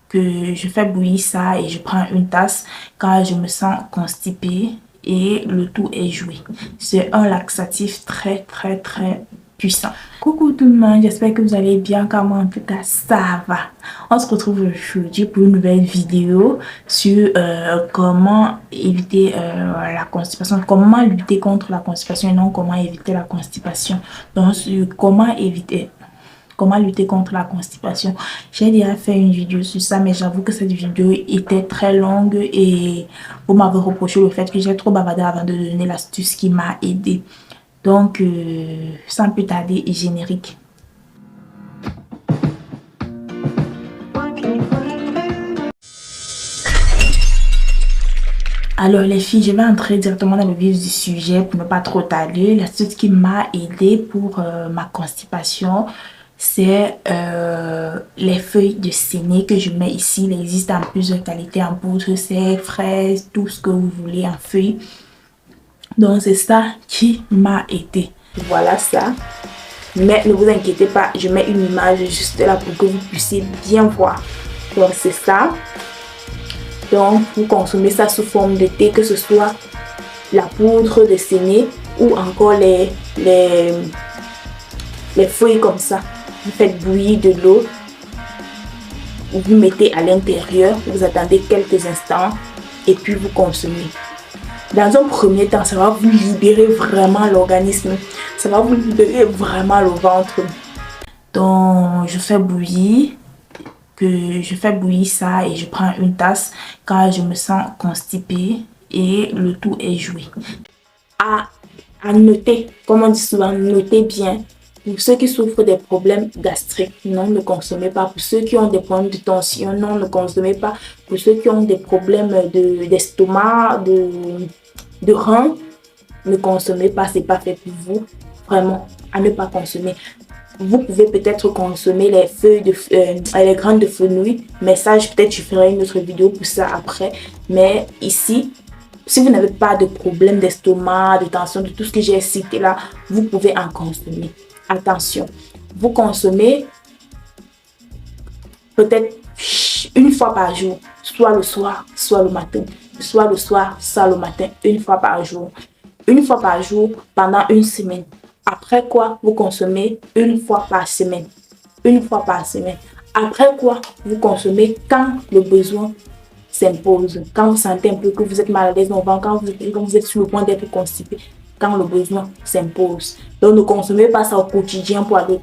que je fais bouillir ça et je prends une tasse quand je me sens constipée et le tout est joué. C'est un laxatif très puissant. Coucou tout le monde, j'espère que vous allez bien, car moi en tout cas ça va. On se retrouve aujourd'hui pour une nouvelle vidéo sur comment éviter la constipation, comment lutter contre la constipation et non comment éviter la constipation. Donc sur comment lutter contre la constipation. J'ai déjà fait une vidéo sur ça, mais j'avoue que cette vidéo était très longue et vous m'avez reproché le fait que j'ai trop bavardé avant de donner l'astuce qui m'a aidé. Donc, sans plus tarder, générique. Alors les filles, je vais entrer directement dans le vif du sujet pour ne pas trop tarder. L'astuce qui m'a aidé pour ma constipation, c'est les feuilles de séné que je mets ici. Il existe en plusieurs qualités, en poudre, sec, fraise, tout ce que vous voulez en feuilles. Donc c'est ça qui m'a aidé. Voilà ça. Mais ne vous inquiétez pas, je mets une image juste là pour que vous puissiez bien voir. Donc c'est ça. Donc vous consommez ça sous forme de thé, que ce soit la poudre de séné ou encore les feuilles comme ça. Vous faites bouillir de l'eau, vous mettez à l'intérieur, vous attendez quelques instants et puis vous consommez. Dans un premier temps, ça va vous libérer vraiment l'organisme, ça va vous libérer vraiment le ventre. Donc je fais bouillir ça et je prends une tasse quand je me sens constipée et le tout est joué. À noter, comme on dit souvent, notez bien. Pour ceux qui souffrent des problèmes gastriques, non, ne consommez pas. Pour ceux qui ont des problèmes de tension, non, ne consommez pas. Pour ceux qui ont des problèmes d'estomac, de reins, ne consommez pas. C'est pas fait pour vous. Vraiment, à ne pas consommer. Vous pouvez peut-être consommer les feuilles les graines de fenouil, mais ça, peut-être je ferai une autre vidéo pour ça après. Mais ici, si vous n'avez pas de problème d'estomac, de tension, de tout ce que j'ai cité là, vous pouvez en consommer. Attention, vous consommez peut-être une fois par jour, soit le soir, soit le matin. Soit le soir, soit le matin, une fois par jour. Une fois par jour pendant une semaine. Après quoi, vous consommez une fois par semaine. Une fois par semaine. Après quoi, vous consommez quand le besoin s'impose. Quand vous sentez un peu que vous êtes mal à l'aise dans le ventre, quand vous êtes sur le point d'être constipé. Quand le besoin s'impose. Donc ne consommez pas ça au quotidien pour aller.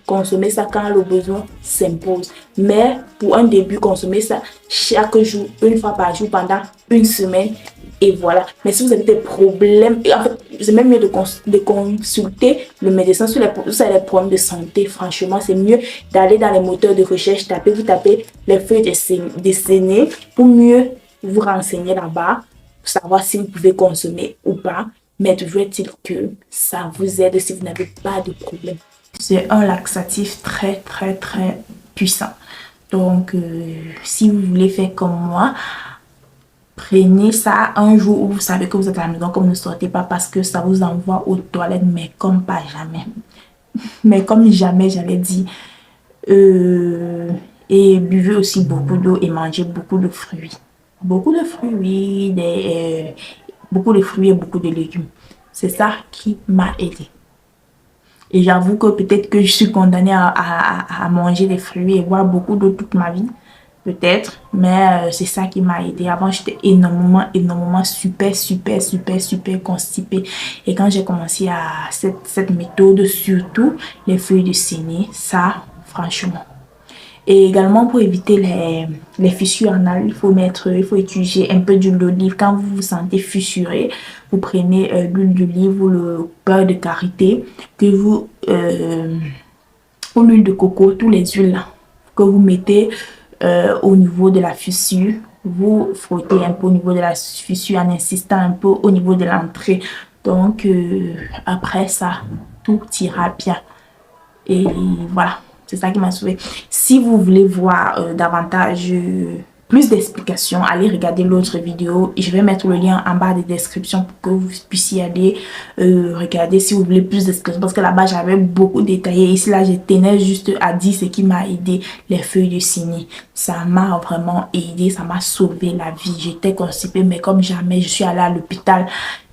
Consommez ça quand le besoin s'impose. Mais pour un début, consommez ça chaque jour, une fois par jour pendant une semaine. Et voilà. Mais si vous avez des problèmes, en fait, c'est même mieux de consulter le médecin sur les problèmes de santé. Franchement, c'est mieux d'aller dans les moteurs de recherche, vous tapez les feuilles de séné pour mieux vous renseigner là-bas, pour savoir si vous pouvez consommer ou pas. Mais toujours est-il que ça vous aide si vous n'avez pas de problème. C'est un laxatif très puissant. Donc, si vous voulez faire comme moi, prenez ça un jour où vous savez que vous êtes à la maison, comme ne sortez pas parce que ça vous envoie aux toilettes, mais comme pas jamais. Mais comme jamais, j'allais dire. Et buvez aussi beaucoup d'eau et mangez beaucoup de fruits. Beaucoup de fruits, beaucoup de fruits et beaucoup de légumes. C'est ça qui m'a aidé. Et j'avoue que peut-être que je suis condamnée à manger des fruits et boire beaucoup d'eau toute ma vie. Peut-être, mais c'est ça qui m'a aidé. Avant, j'étais énormément super constipée. Et quand j'ai commencé à cette méthode, surtout les feuilles de séné, ça, franchement. Et également pour éviter les fissures anales, il faut utiliser un peu d'huile d'olive. Quand vous vous sentez fissuré, vous prenez l'huile d'olive ou le beurre de karité ou l'huile de coco, tous les huiles là, que vous mettez au niveau de la fissure. Vous frottez un peu au niveau de la fissure en insistant un peu au niveau de l'entrée. Donc après ça, tout ira bien. Et voilà. C'est ça qui m'a sauvé. Si vous voulez voir davantage plus d'explications, allez regarder l'autre vidéo. Je vais mettre le lien en bas de description pour que vous puissiez aller regarder si vous voulez plus d'explications. Parce que là-bas, j'avais beaucoup détaillé. Ici, là, je tenais juste à dire ce qui m'a aidé, les feuilles de cynie. Ça m'a vraiment aidé, ça m'a sauvé la vie. J'étais constipée, mais comme jamais, je suis allée à l'hôpital.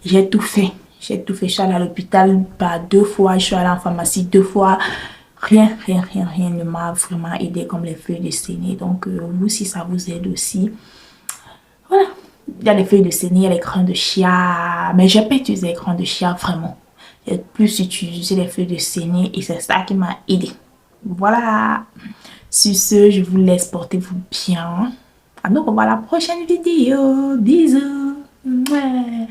J'ai tout fait. J'ai tout fait. Je suis allée à l'hôpital par 2 fois. Je suis allée en pharmacie 2 fois. Rien ne m'a vraiment aidé comme les feuilles de séné. Donc, vous, si ça vous aide aussi, voilà. Il y a les feuilles de séné, il y a les crans de chia. Mais j'ai pas utilisé les crans de chia, vraiment. J'ai plus utilisé les feuilles de séné et c'est ça qui m'a aidé. Voilà. Sur ce, je vous laisse, portez-vous bien. À nous revoir la prochaine vidéo. Bisous. Ouais.